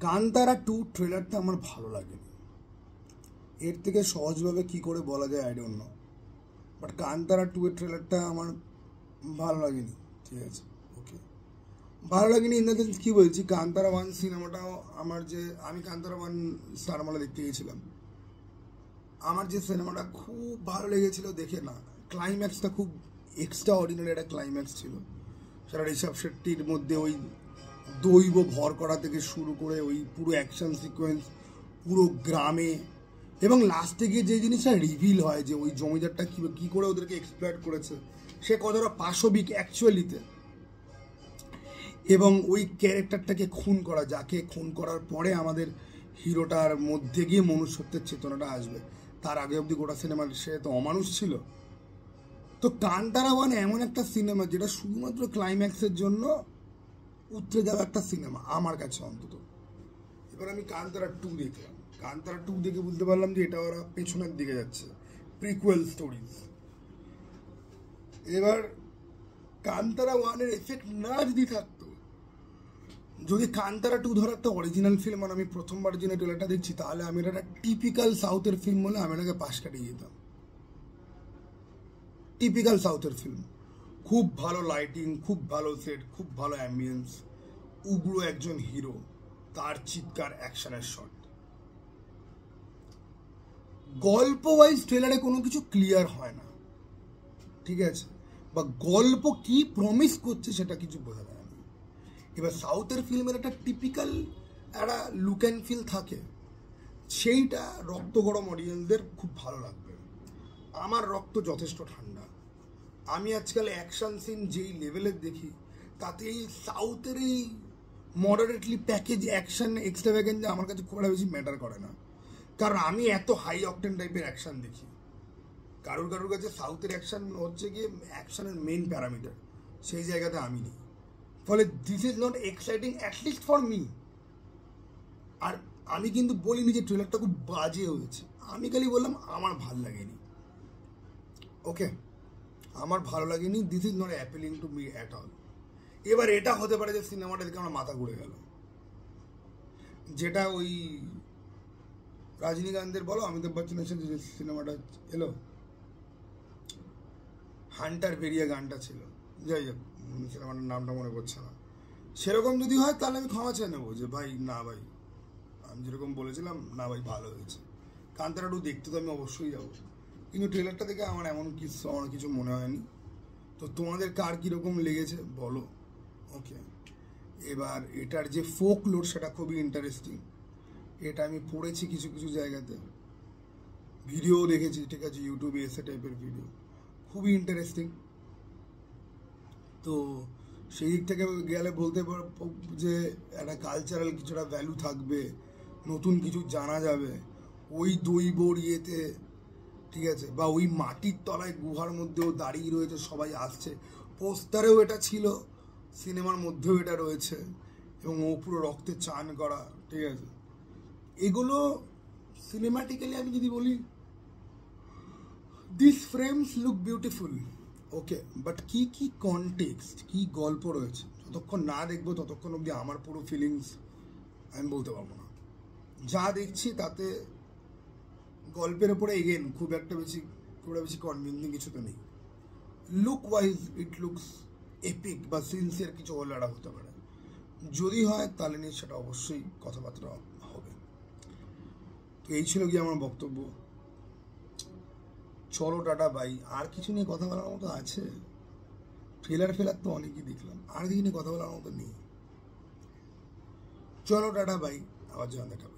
কান্তারা 2 ট্রেলারটা আমার ভালো লাগেনি। এর থেকে সহজভাবে কি করে বলা যায় I don't know, but Kantara 2 এর ট্রেলারটা আমার ভালো লাগেনি। ঠিক আছে, ওকে, ভালো লাগেনি ইন দ্য সেন্স কী বলছি, কান্তারা 1 সিনেমাটাও আমার আমি কান্তারা 1 স্টারমালা দেখতে গিয়েছিলাম, আমার যে সিনেমাটা খুব ভালো লেগেছিল দেখে না, ক্লাইম্যাক্সটা খুব এক্সট্রা অর্ডিনারি একটা ক্লাইম্যাক্স ছিল। সেটা ঋষভ শেট্টির মধ্যে ওই দৈব ভর করা থেকে শুরু করে ওই পুরো অ্যাকশন সিকোয়েন্স পুরো গ্রামে, এবং লাস্টে গিয়ে যে জিনিসটা রিভিল হয় যে ওই জমিদারটা কী করে ওদেরকে এক্সপ্লয়েট করেছে, সে কতটা পাশবিক অ্যাকচুয়ালিতে, এবং ওই ক্যারেক্টারটাকে খুন করা, যাকে খুন করার পরে আমাদের হিরোটার মধ্যে গিয়ে মনুষ্যত্বের চেতনাটা আসবে, তার আগে অবধি গোটা সিনেমার সে তো অমানুষ ছিল। তো কান্তারা 1 এমন একটা সিনেমা যেটা শুধুমাত্র ক্লাইম্যাক্সের জন্য উতরে যাওয়া একটা সিনেমা আমার কাছে অন্তত। এবার আমি কান্তারা 2 দেখলাম, কান্তারা 2 দেখে বুঝতে পারলাম যে এটা ওরা পেছনের দিকে যাচ্ছে, প্রিকুয়েল স্টোরিজ। এবার কান্তারা 1 এর এফেক্ট না যদি থাকতো, যদি কান্তারা 2 ধর একটা অরিজিনাল ফিল্ম আর আমি প্রথমবার জন্য ট্রেলারটা দেখছি, তাহলে আমি এটা একটা টিপিক্যাল সাউথের ফিল্ম বলে আমি এটাকে পাশ কাটিয়ে যেতাম। টিপিক্যাল সাউথের ফিল্ম, খুব ভালো লাইটিং, খুব ভালো সেট, খুব ভালো অ্যাম্বিয়েন্স, উগ্র একজন হিরো, তার চিৎকার, অ্যাকশনের শট। গল্প ওয়াইজ ট্রেলারে কোনো কিছু ক্লিয়ার হয় না, ঠিক আছে, বা গল্প কি প্রমিস করছে সেটা কিছু বোঝা যায় না। এবার সাউথের ফিল্মের একটা টিপিক্যাল একটা লুক অ্যান্ড ফিল থাকে, সেইটা রক্ত গরম অডিয়েন্সদের খুব ভালো লাগবে। আমার রক্ত যথেষ্ট ঠান্ডা, আমি আজকাল অ্যাকশন সিন যেই লেভেলের দেখি, তাতে এই সাউথের এই মডারেটলি প্যাকেজ অ্যাকশন এক্সট্রা ভ্যাকেন্স আমার কাছে খুব একটা বেশি ম্যাটার করে না, কারণ আমি এত হাই অকটেন টাইপের অ্যাকশন দেখি। কারোর কাছে সাউথের অ্যাকশন হচ্ছে গিয়ে অ্যাকশনের মেইন প্যারামিটার, সেই জায়গাতে আমি নেই, ফলে this is not exciting at least for me. আর আমি কিন্তু বলিনি যে ট্রেলারটা খুব বাজে হয়েছে, আমি খালি বললাম আমার ভাল লাগেনি, ওকে, আমার ভালো লাগেনি, this is not appealing to me at all. এবার এটা হতে পারে যে সিনেমাটা দেখে আমার মাথা ঘুরে গেল, যেটা ওই রজনীকান্তের বলো অমিতাভ বচ্চনের সাথে যে সিনেমাটা এলো, হান্টার ভেরিয়া গানটা ছিল, যাই হোক সিনেমাটার নামটা মনে পড়ছে না, সেরকম যদি হয় তাহলে আমি ক্ষমা চেয়ে নেবো যে ভাই না ভাই, আমি যেরকম বলেছিলাম না ভাই ভালো হয়েছে। কান্তারা 2 দেখতে তো আমি অবশ্যই যাবো, কিন্তু ট্রেলারটা দেখে আমার আমার কিছু মনে হয়নি। তো তোমাদের কার কীরকম লেগেছে বলো, ওকে। এবার এটার যে ফোক লোড সেটা খুবই ইন্টারেস্টিং, এটা আমি পড়েছি কিছু কিছু জায়গাতে, ভিডিও দেখেছি, ঠিক আছে, ইউটিউবে এসে টাইপের ভিডিও, খুবই ইন্টারেস্টিং। তো সেই দিক থেকে গেলে বলতে পারবো যে একটা কালচারাল কিছুটা ভ্যালু থাকবে, নতুন কিছু জানা যাবে ওই দৈবর ইয়েতে, ঠিক আছে, বা ওই মাটির তলায় গুহার মধ্যেও দাঁড়িয়ে রয়েছে, সবাই আসছে, পোস্টারেও এটা ছিল, সিনেমার মধ্যেও এটা রয়েছে, এবং ও পুরো রক্তে চান করা, ঠিক আছে, এগুলো সিনেমাটিক্যালি আমি যদি বলি this frames look beautiful, okay, but কি কি কনটেক্সট, কি গল্প রয়েছে, যতক্ষণ না দেখবো ততক্ষণ অবধি আমার পুরো ফিলিংস আমি বলতে পারবো না। যা দেখছি তাতে গল্পের ওপরে এগেন খুব একটা বেশি কনভিন্সিং কিছু তো নেই। Look wise it looks epic বা সিনসিয়ার কিছু হলে এটা হতে পারে, যদি হয় তাহলে নিয়ে সেটা অবশ্যই কথাবার্তা হবে। তো এই ছিল কি আমার বক্তব্য, চলো টাটা বাই। আর কিছু নিয়ে কথা বলার মতো আছে? ট্রেলার তো অনেকই দেখলাম, আর কিছু নিয়ে কথা বলার মতো নেই। চলো টাটা বাই, আবার জানা দেখা।